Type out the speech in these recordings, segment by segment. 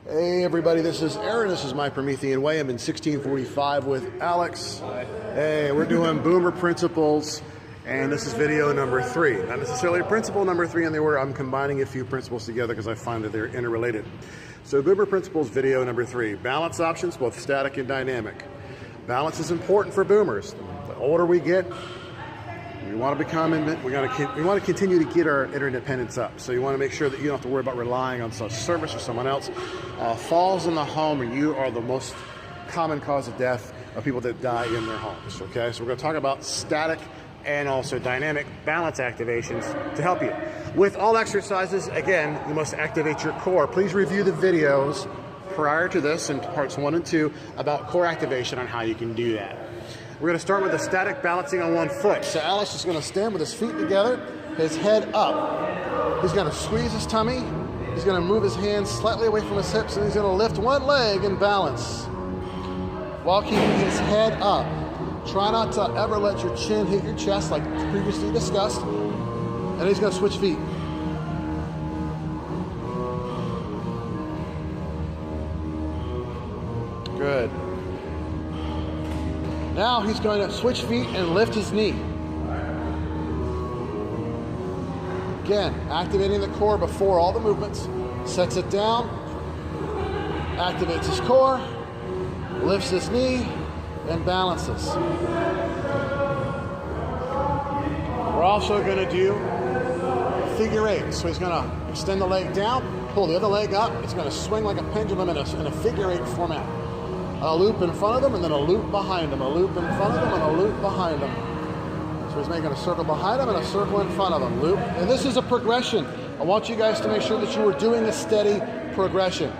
Hey everybody, this is Aaron. This is my Promethean way. I'm in 1645 with Alex. Hi. Hey, we're doing boomer principles, and this is video number 3. Not necessarily principle number 3 in the order. I'm combining a few principles together because I find that they're interrelated. So boomer principles video number 3. Balance options, both static and dynamic. Balance is important for boomers. The older we get, we want to continue to get our interdependence up. So you want to make sure that you don't have to worry about relying on some service or someone else. Falls in the home, and you are the most common cause of death of people that die in their homes. Okay, so we're going to talk about static and also dynamic balance activations to help you. With all exercises, again, you must activate your core. Please review the videos prior to this in parts 1 and 2 about core activation on how you can do that. We're going to start with the static balancing on one foot. So Alex is going to stand with his feet together, his head up. He's going to squeeze his tummy. He's going to move his hands slightly away from his hips, and he's going to lift one leg and balance while keeping his head up. Try not to ever let your chin hit your chest like previously discussed. And he's going to switch feet. Good. Now he's going to switch feet and lift his knee. Again, activating the core before all the movements. Sets it down, activates his core, lifts his knee, and balances. We're also going to do figure 8. So he's going to extend the leg down, pull the other leg up. It's going to swing like a pendulum in a figure 8 format. A loop in front of them, and then a loop behind them. A loop in front of them, and a loop behind them. So he's making a circle behind them and a circle in front of them. Loop. And this is a progression. I want you guys to make sure that you are doing a steady progression.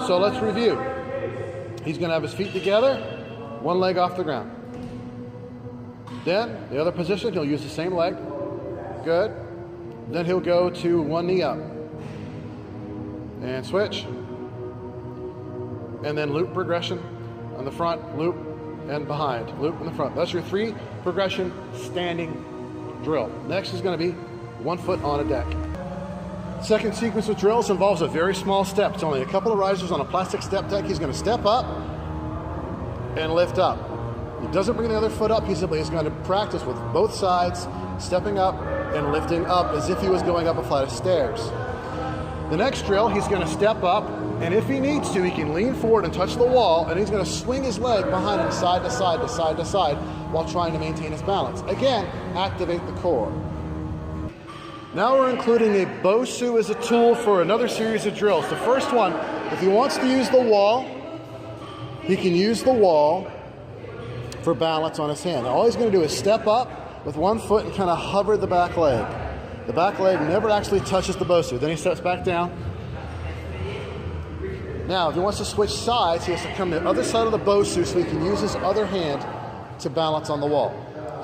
So let's review. He's going to have his feet together, one leg off the ground. Then, the other position, he'll use the same leg. Good. Then he'll go to one knee up. And switch. And then loop progression on the front, loop, and behind, loop in the front. That's your 3 progression standing drill. Next is going to be 1 foot on a deck. Second sequence of drills involves a very small step. It's only a couple of risers on a plastic step deck. He's going to step up and lift up. He doesn't bring the other foot up. He's going to practice with both sides, stepping up and lifting up as if he was going up a flight of stairs. The next drill, he's going to step up, and if he needs to, he can lean forward and touch the wall, and he's going to swing his leg behind him side to side to side to side while trying to maintain his balance. Again, activate the core. Now we're including a Bosu as a tool for another series of drills. The first one, if he wants to use the wall, he can use the wall for balance on his hand. Now all he's going to do is step up with 1 foot and kind of hover the back leg. The back leg never actually touches the Bosu. Then he steps back down. Now, if he wants to switch sides, he has to come to the other side of the Bosu so he can use his other hand to balance on the wall.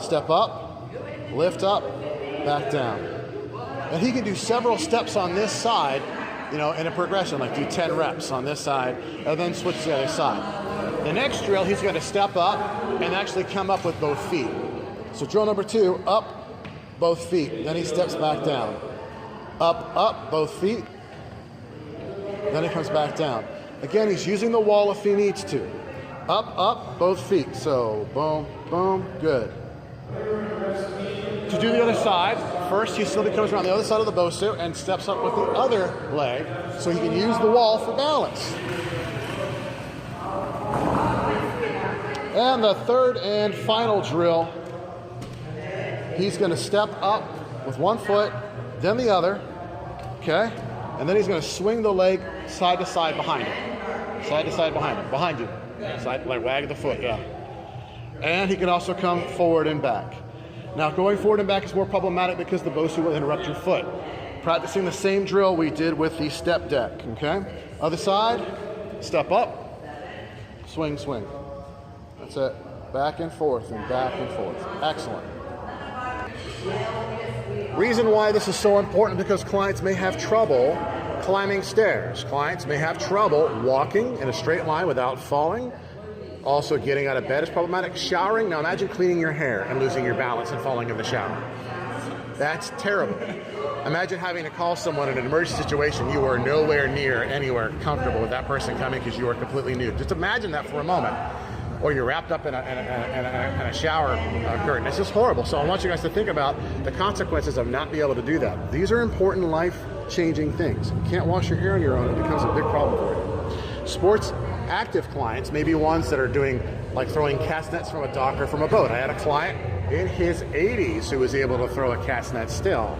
Step up, lift up, back down. And he can do several steps on this side, in a progression, like do 10 reps on this side, and then switch to the other side. The next drill, he's going to step up and actually come up with both feet. So drill number 2, up, both feet. Then he steps back down. Up, both feet. Then he comes back down. Again, he's using the wall if he needs to. Up, both feet. So, boom, boom, good. To do the other side, first he slowly comes around the other side of the Bosu and steps up with the other leg so he can use the wall for balance. And the third and final drill, he's going to step up with 1 foot, then the other, okay? And then he's going to swing the leg side to side behind him. Side to side behind him. Behind you. Side, like wag the foot, yeah. And he can also come forward and back. Now, going forward and back is more problematic because the Bosu will interrupt your foot. Practicing the same drill we did with the step deck, okay? Other side, step up, swing, swing. That's it. Back and forth and back and forth. Excellent. Reason why this is so important because clients may have trouble climbing stairs. Clients may have trouble walking in a straight line without falling. Also, getting out of bed is problematic. Showering. Now imagine cleaning your hair and losing your balance and falling in the shower. That's terrible. Imagine having to call someone in an emergency situation. You are nowhere near anywhere comfortable with that person coming because you are completely new. Just imagine that for a moment. Or you're wrapped up in a shower curtain. It's just horrible. So I want you guys to think about the consequences of not being able to do that. These are important life-changing things. You can't wash your hair on your own. It becomes a big problem for you. Sports active clients may be ones that are doing like throwing cast nets from a dock or from a boat. I had a client in his 80s who was able to throw a cast net still.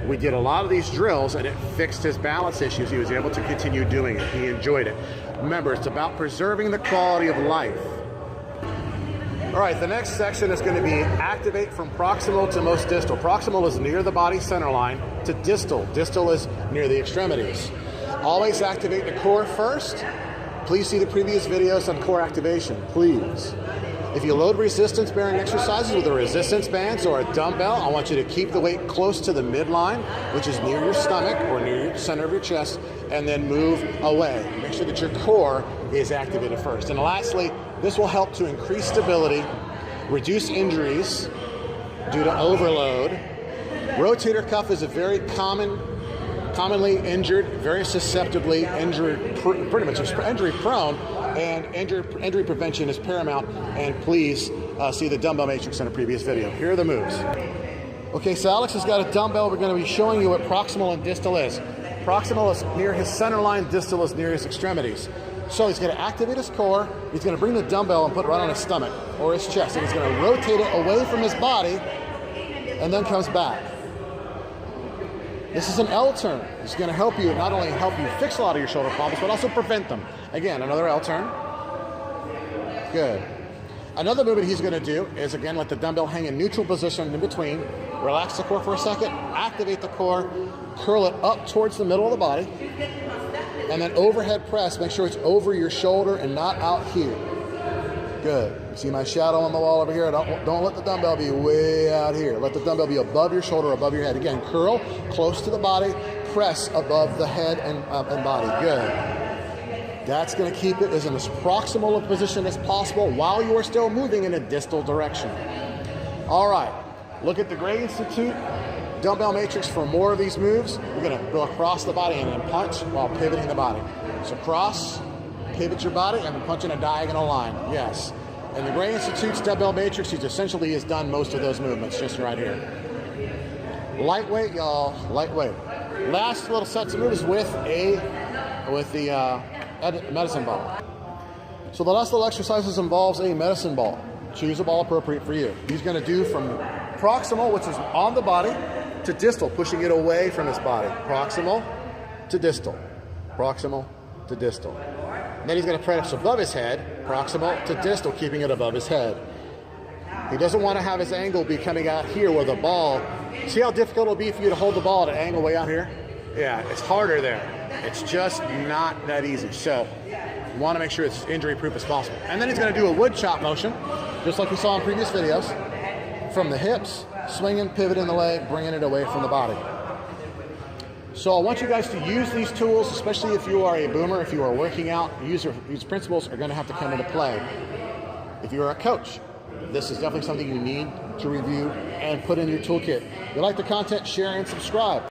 We did a lot of these drills and it fixed his balance issues. He was able to continue doing it. He enjoyed it. Remember, it's about preserving the quality of life. All right, the next section is going to be activate from proximal to most distal. Proximal is near the body center line to distal. Distal is near the extremities. Always activate the core first. Please see the previous videos on core activation, please. If you load resistance bearing exercises with a resistance band or a dumbbell, I want you to keep the weight close to the midline, which is near your stomach or near the center of your chest, and then move away. Make sure that your core is activated first. And lastly, this will help to increase stability, reduce injuries due to overload. Rotator cuff is a very commonly injured, very susceptibly injured, pretty much injury prone, and injury prevention is paramount. And please see the dumbbell matrix in a previous video. Here are the moves. Okay, so Alex has got a dumbbell. We're going to be showing you what proximal and distal is. Proximal is near his center line, distal is near his extremities. So he's going to activate his core, he's going to bring the dumbbell and put it right on his stomach or his chest, and he's going to rotate it away from his body and then comes back. This is an L turn. It's going to help you, not only help you fix a lot of your shoulder problems, but also prevent them. Again, another L turn. Good. Another movement he's going to do is, again, let the dumbbell hang in neutral position in between. Relax the core for a second, activate the core, curl it up towards the middle of the body, and then overhead press. Make sure it's over your shoulder and not out here. Good. See my shadow on the wall over here? Don't let the dumbbell be way out here. Let the dumbbell be above your shoulder, above your head. Again, curl close to the body, press above the head and body. Good. That's going to keep it as in as proximal a position as possible while you are still moving in a distal direction. All right. Look at the Gray Institute dumbbell matrix for more of these moves. We're going to go across the body and then punch while pivoting the body. So cross, pivot your body, and punch in a diagonal line. Yes. And the Gray Institute's dumbbell matrix, he essentially has done most of those movements just right here. Lightweight, y'all. Lightweight. Last little sets of moves with the medicine ball. So the last little exercises involves a medicine ball. Choose a ball appropriate for you. He's going to do from proximal, which is on the body, to distal, pushing it away from his body. Proximal to distal. Proximal to distal. And then he's going to press above his head, proximal to distal, keeping it above his head. He doesn't want to have his angle be coming out here where the ball, see how difficult it'll be for you to hold the ball at an angle way out here? Yeah, it's harder there. It's just not that easy. So you want to make sure it's injury proof as possible. And then he's going to do a wood chop motion, just like we saw in previous videos, from the hips, swinging, pivoting the leg, bringing it away from the body. So I want you guys to use these tools, especially if you are a boomer, if you are working out. These principles are going to have to come into play. If you're a coach, this is definitely something you need to review and put in your toolkit. If you like the content, share and subscribe.